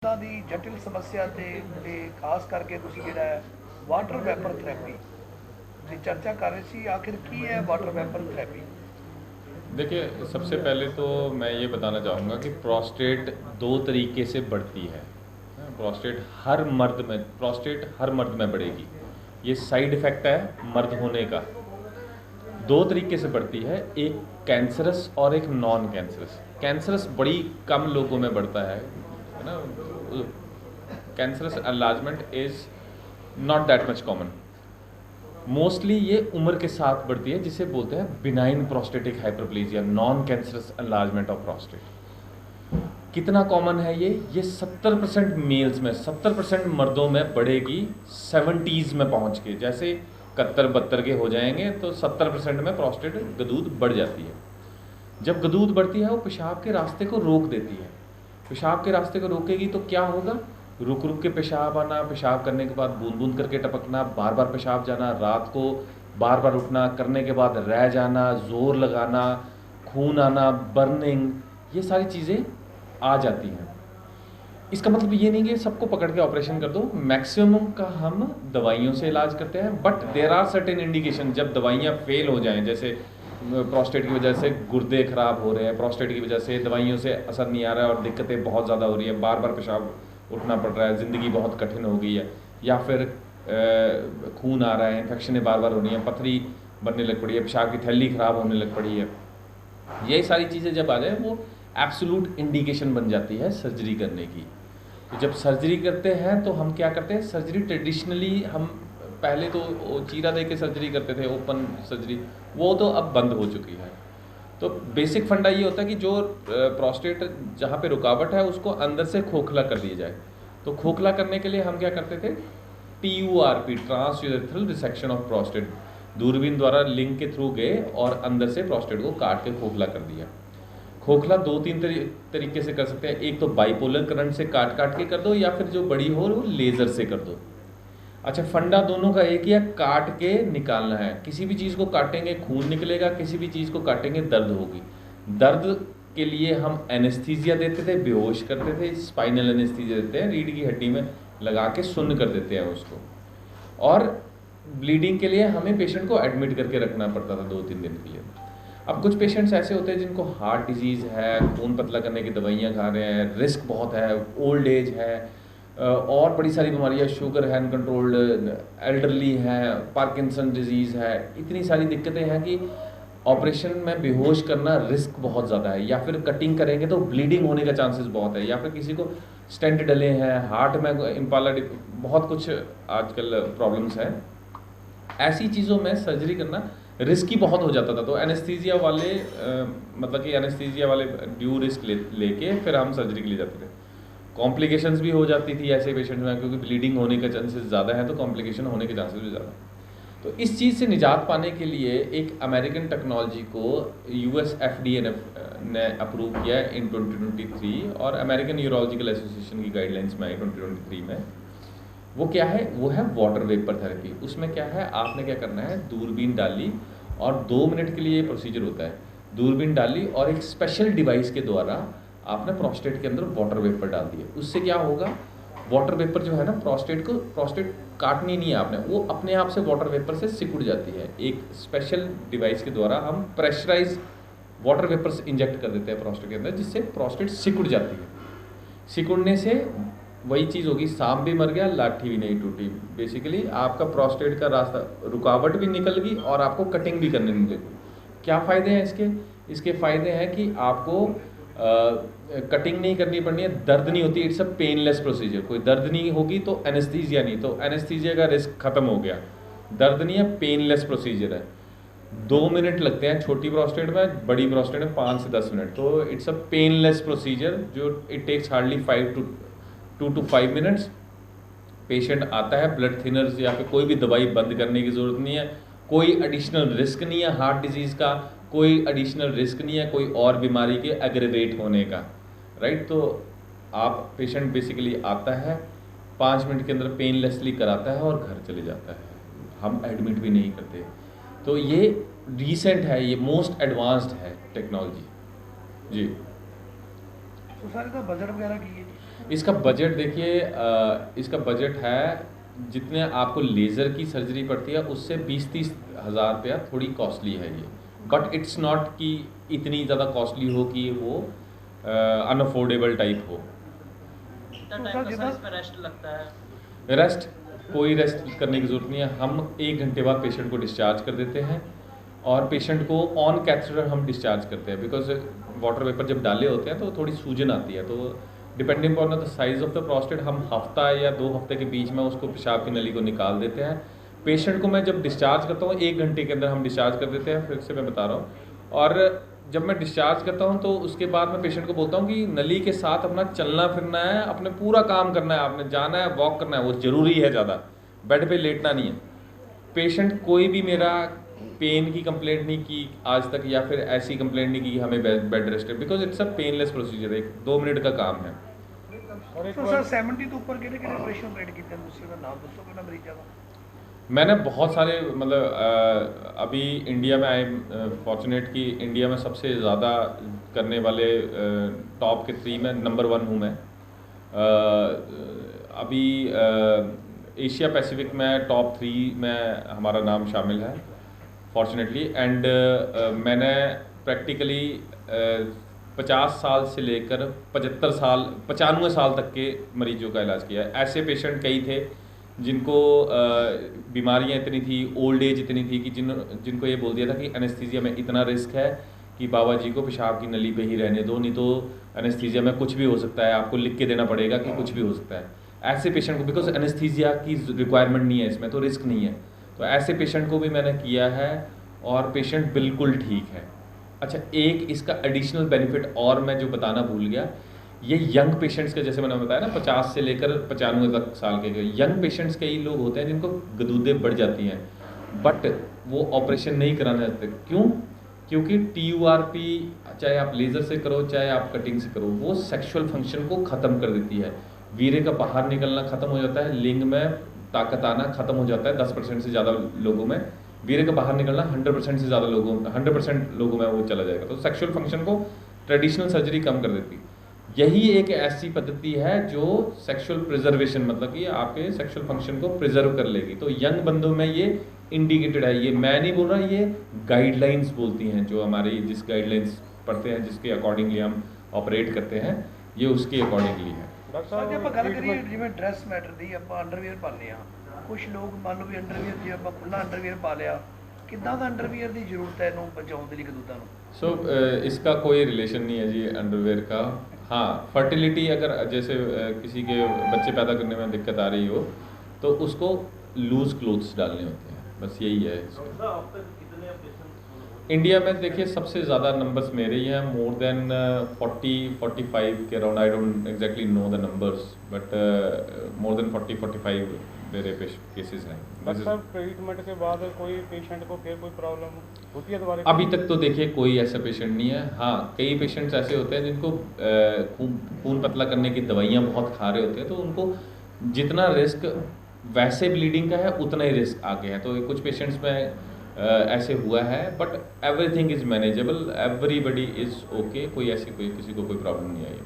इदां दी जटिल समस्या ते खास करके तुसीं जिहड़ा है वाटर वैपर थेरेपी दी चर्चा कर रहे सी, आखिर की है वाटर वैपर थेरेपी? देखिए, सबसे पहले तो मैं ये बताना चाहूँगा कि प्रोस्टेट दो तरीके से बढ़ती है। प्रोस्टेट हर मर्द में बढ़ेगी। ये साइड इफ़ेक्ट है मर्द होने का। दो तरीके से बढ़ती है, एक कैंसरस और एक नॉन कैंसरस। कैंसरस बड़ी कम लोगों में बढ़ता है ना। Cancerous enlargement is not that much common. Mostly ये उम्र के साथ बढ़ती है, जिसे बोलते हैं benign prostatic hyperplasia, non cancerous enlargement of prostate. कितना कॉमन है ये 70% मेल्स में, 70% मर्दों में बढ़ेगी 70s में पहुंच के। जैसे 71-72 के हो जाएंगे तो 70% में प्रोस्टेट गदूद बढ़ जाती है। जब गदूद बढ़ती है वो पेशाब के रास्ते को रोक देती है। पेशाब के रास्ते को रोकेगी तो क्या होगा? रुक रुक के पेशाब आना, पेशाब करने के बाद बूंद बूंद करके टपकना, बार बार पेशाब जाना, रात को बार बार उठना, करने के बाद रह जाना, ज़ोर लगाना, खून आना, बर्निंग, ये सारी चीज़ें आ जाती हैं। इसका मतलब ये नहीं कि सबको पकड़ के ऑपरेशन कर दो। मैक्सिमम का हम दवाइयों से इलाज करते हैं, but there are certain indication. जब दवाइयाँ फेल हो जाएं, जैसे प्रोस्टेट की वजह से गुर्दे खराब हो रहे हैं, प्रोस्टेट की वजह से दवाइयों से असर नहीं आ रहा है और दिक्कतें बहुत ज़्यादा हो रही है, बार बार पेशाब उठना पड़ रहा है, ज़िंदगी बहुत कठिन हो गई है, या फिर खून आ रहा है, इन्फेक्शनें बार बार हो रही हैं, पथरी बनने लग पड़ी है, पेशाब की थैली ख़राब होने लग पड़ी है, यही सारी चीज़ें जब आ जाए वो एब्सोल्यूट इंडिकेशन बन जाती है सर्जरी करने की। तो जब सर्जरी करते हैं तो हम क्या करते हैं? सर्जरी ट्रेडिशनली हम पहले तो चीरा दे के सर्जरी करते थे, ओपन सर्जरी, वो तो अब बंद हो चुकी है। तो बेसिक फंडा ये होता है कि जो प्रोस्टेट जहाँ पे रुकावट है उसको अंदर से खोखला कर दिया जाए। तो खोखला करने के लिए हम क्या करते थे? TURP, transurethral resection of prostate, दूरबीन द्वारा लिंक के थ्रू गए और अंदर से प्रोस्टेट को काट के खोखला कर दिया। खोखला दो तीन तरीके से कर सकते हैं। एक तो बाइपोलर करंट से काट काट के कर दो, या फिर जो बड़ी हो वो लेज़र से कर दो। अच्छा, फंडा दोनों का एक ही है, काट के निकालना है। किसी भी चीज़ को काटेंगे खून निकलेगा, किसी भी चीज़ को काटेंगे दर्द होगी। दर्द के लिए हम एनेस्थीसिया देते थे, बेहोश करते थे, स्पाइनल एनेस्थीसिया देते हैं, रीढ़ की हड्डी में लगा के सुन्न कर देते हैं उसको। और ब्लीडिंग के लिए हमें पेशेंट को एडमिट करके रखना पड़ता था 2-3 दिन के लिए। अब कुछ पेशेंट्स ऐसे होते हैं जिनको हार्ट डिजीज़ है, खून पतला करने की दवाइयाँ खा रहे हैं, रिस्क बहुत है, ओल्ड एज है, और बड़ी सारी बीमारियाँ, शुगर है अनकंट्रोल्ड, एल्डरली है, पार्किंसन डिजीज़ है, इतनी सारी दिक्कतें हैं कि ऑपरेशन में बेहोश करना रिस्क बहुत ज़्यादा है, या फिर कटिंग करेंगे तो ब्लीडिंग होने का चांसेस बहुत है, या फिर किसी को स्टेंट डले हैं, हार्ट में इम्पाला, बहुत कुछ आजकल प्रॉब्लम्स हैं। ऐसी चीज़ों में सर्जरी करना रिस्की बहुत हो जाता था। तो एनेस्थीसिया वाले मतलब कि एनेस्थीसिया वाले ड्यू रिस्क लेके फिर हम सर्जरी के लिए जाते थे। कॉम्प्लिकेशंस भी हो जाती थी ऐसे पेशेंट में, क्योंकि ब्लीडिंग होने के चांसेस ज़्यादा हैं तो कॉम्प्लिकेशन होने के चांसेस भी ज़्यादा। तो इस चीज़ से निजात पाने के लिए एक अमेरिकन टेक्नोलॉजी को US FDA ने अप्रूव किया है इन 2023, और अमेरिकन यूरोलॉजिकल एसोसिएशन की गाइडलाइंस में आई 2023 में। वो क्या है? वो है वाटर वेपर थेरेपी। उसमें क्या है, आपने क्या करना है, दूरबीन डाली और 2 मिनट के लिए ये प्रोसीजर होता है। दूरबीन डाली और एक स्पेशल डिवाइस के द्वारा आपने प्रोस्टेट के अंदर वाटर वेपर डाल दिए। उससे क्या होगा? वाटर वेपर जो है ना, प्रोस्टेट काटनी नहीं है आपने, वो अपने आप से वाटर वेपर से सिकुड़ जाती है। एक स्पेशल डिवाइस के द्वारा हम प्रेशराइज वाटर वेपर्स इंजेक्ट कर देते हैं प्रोस्टेट के अंदर, जिससे प्रोस्टेट सिकुड़ जाती है। सिकुड़ने से वही चीज़ होगी, सांप भी मर गया, लाठी भी नहीं टूटी। बेसिकली आपका प्रोस्टेट का रास्ता, रुकावट भी निकल गई और आपको कटिंग भी करने नहीं लगी। क्या फ़ायदे हैं इसके? इसके फ़ायदे हैं कि आपको कटिंग नहीं करनी पड़नी है, दर्द नहीं होती, इट्स अ पेनलेस प्रोसीजर। कोई दर्द नहीं होगी तो एनेस्थीसिया नहीं, तो एनेस्थीसिया का रिस्क ख़त्म हो गया। दर्द नहीं है, पेनलेस प्रोसीजर है। 2 मिनट लगते हैं छोटी प्रोस्टेट में, बड़ी प्रोस्टेट में 5 से 10 मिनट। तो इट्स अ पेनलेस प्रोसीजर जो it takes hardly 2 to 5 minutes. Patient आता है, ब्लड थिनर्स या फिर कोई भी दवाई बंद करने की ज़रूरत नहीं है, कोई एडिशनल रिस्क नहीं है हार्ट डिजीज़ का, कोई एडिशनल रिस्क नहीं है कोई और बीमारी के एग्रेवेट होने का, राइट। तो आप पेशेंट बेसिकली आता है, 5 मिनट के अंदर पेनलेसली कराता है और घर चले जाता है, हम एडमिट भी नहीं करते। तो ये रीसेंट है, ये मोस्ट एडवांस्ड है टेक्नोलॉजी जी। तो सर इसका बजट वगैरह की है? इसका बजट देखिए, इसका बजट है जितने आपको लेज़र की सर्जरी पड़ती है उससे 20-30 हज़ार रुपया थोड़ी कॉस्टली है ये, बट इट्स नॉट कि इतनी ज़्यादा कॉस्टली हो कि वो अनअफोर्डेबल टाइप हो। कितना टाइम का सर इसमें रेस्ट लगता है? रेस्ट कोई रेस्ट करने की ज़रूरत नहीं है, हम 1 घंटे बाद पेशेंट को डिस्चार्ज कर देते हैं और पेशेंट को ऑन कैथेटर हम डिस्चार्ज करते हैं, बिकॉज वाटर वेपर जब डाले होते हैं तो थोड़ी सूजन आती है, तो depending on the size of the prostate हम हफ्ता या 2 हफ्ते के बीच में उसको पेशाब की नली को निकाल देते हैं। पेशेंट को मैं जब डिस्चार्ज करता हूँ 1 घंटे के अंदर हम डिस्चार्ज कर देते हैं, फिर से मैं बता रहा हूँ। और जब मैं डिस्चार्ज करता हूँ तो उसके बाद मैं पेशेंट को बोलता हूँ कि नली के साथ अपना चलना फिरना है, अपने पूरा काम करना है, आपने जाना है, वॉक करना है, वो ज़रूरी है, ज़्यादा बेड पे लेटना नहीं है। पेशेंट कोई भी मेरा पेन की कंप्लेंट नहीं की आज तक, या फिर ऐसी कंप्लेंट नहीं की कि हमें बेड रेस्ट है, because it's a painless procedure, एक 2 मिनट का काम है। तो सर 70 ਤੋਂ ਉੱਪਰ ਕਿਹੜੇ ਕਿਹੜੇ ਆਪਰੇਸ਼ਨ ਆਪਰੇਟ ਕੀਤੇ ਨੇ ਤੁਸੀਂ, ਉਹਦਾ ਨਾਮ ਦੱਸੋ ਕਿਹੜਾ ਮਰੀਜ਼ਾਂ ਦਾ? मैंने बहुत सारे मतलब अभी इंडिया में आई फॉर्चुनेट कि इंडिया में सबसे ज़्यादा करने वाले टॉप के 3 में नंबर 1 हूँ मैं। अभी एशिया पैसिफिक में टॉप 3 में हमारा नाम शामिल है फॉर्चुनेटली। एंड मैंने प्रैक्टिकली 50 साल से लेकर 75 साल 95 साल तक के मरीजों का इलाज किया है। ऐसे पेशेंट कई थे जिनको बीमारियां इतनी थी, ओल्ड एज इतनी थी कि जिनको ये बोल दिया था कि एनेस्थीसिया में इतना रिस्क है कि बाबा जी को पेशाब की नली पे ही रहने दो, नहीं तो एनेस्थीसिया में कुछ भी हो सकता है, आपको लिख के देना पड़ेगा कि कुछ भी हो सकता है। ऐसे पेशेंट को, बिकॉज एनेस्थीसिया की रिक्वायरमेंट नहीं है इसमें, तो रिस्क नहीं है, तो ऐसे पेशेंट को भी मैंने किया है और पेशेंट बिल्कुल ठीक है। अच्छा, एक इसका एडिशनल बेनिफिट और मैं जो बताना भूल गया, ये यंग पेशेंट्स के, जैसे मैंने बताया ना 50 से लेकर 95 तक साल के यंग पेशेंट्स कई लोग होते हैं जिनको गदूदें बढ़ जाती हैं, बट वो ऑपरेशन नहीं कराना चाहते। क्यों? क्योंकि TURP चाहे आप लेज़र से करो चाहे आप कटिंग से करो, वो सेक्सुअल फंक्शन को ख़त्म कर देती है। वीर्य का बाहर निकलना ख़त्म हो जाता है, लिंग में ताकत आना ख़त्म हो जाता है। 10% से ज़्यादा लोगों में वीर्य का बाहर निकलना 100% से ज़्यादा लोगों 100% लोगों में वो चला जाएगा। तो सेक्सुअल फंक्शन को ट्रेडिशनल सर्जरी कम कर देती है। यही एक ऐसी पद्धति है जो सेक्सुअल प्रिजर्वेशन, मतलब कि आपके सेक्सुअल फंक्शन को प्रिजर्व कर लेगी। तो यंग बंदों में ये इंडिकेटेड है। ये मैं नहीं बोल रहा, ये गाइडलाइंस बोलती हैं, जो हमारी जिस गाइडलाइंस पढ़ते हैं, जिसके अकॉर्डिंगली हम ऑपरेट करते हैं, ये उसके अकॉर्डिंगली है। डॉक्टर साहब, ਜੇ ਆਪਾਂ ਗੱਲ ਕਰੀਏ ਜਿਵੇਂ ਡਰੈਸ ਮੈਟਰ ਦੀ, ਆਪਾਂ ਅੰਡਰਵੀਅਰ ਪਾਉਂਦੇ ਆ, ਕੁਝ ਲੋਕ ਮੰਨ ਲਓ ਵੀ ਅੰਡਰਵੀਅਰ ਜੇ ਆਪਾਂ ਖੁੱਲਾ ਅੰਡਰਵੀਅਰ ਪਾ ਲਿਆ, ਕਿੱਦਾਂ ਦਾ ਅੰਡਰਵੀਅਰ ਦੀ ਜ਼ਰੂਰਤ ਹੈ ਇਹਨੂੰ ਬਚਾਉਣ ਦੇ ਲਈ ਗਦੂਦਾਂ ਨੂੰ? सो इसका कोई रिलेशन नहीं है जी अंडरवेयर का। हाँ, फर्टिलिटी अगर जैसे किसी के बच्चे पैदा करने में दिक्कत आ रही हो तो उसको लूज क्लोथ्स डालने होते हैं, बस यही है इसका। इंडिया में देखिए सबसे ज़्यादा नंबर्स मेरे ही हैं, मोर देन 40-45 के around. I don't exactly know the numbers, but more than 40-45 मेरे केसेस हैं। डॉक्टर, ट्रीटमेंट के बाद कोई पेशेंट को फिर कोई प्रॉब्लम होती है दोबारा? अभी तक तो देखिए कोई ऐसा पेशेंट नहीं है। हाँ, कई पेशेंट्स ऐसे होते हैं जिनको खून पतला करने की दवाइयाँ बहुत खा रहे होते हैं, तो उनको जितना रिस्क वैसे ब्लीडिंग का है उतना ही रिस्क आगे है। तो कुछ पेशेंट्स में ऐसे हुआ है, but everything is manageable, everybody is okay, कोई ऐसी कोई किसी को कोई प्रॉब्लम नहीं आई।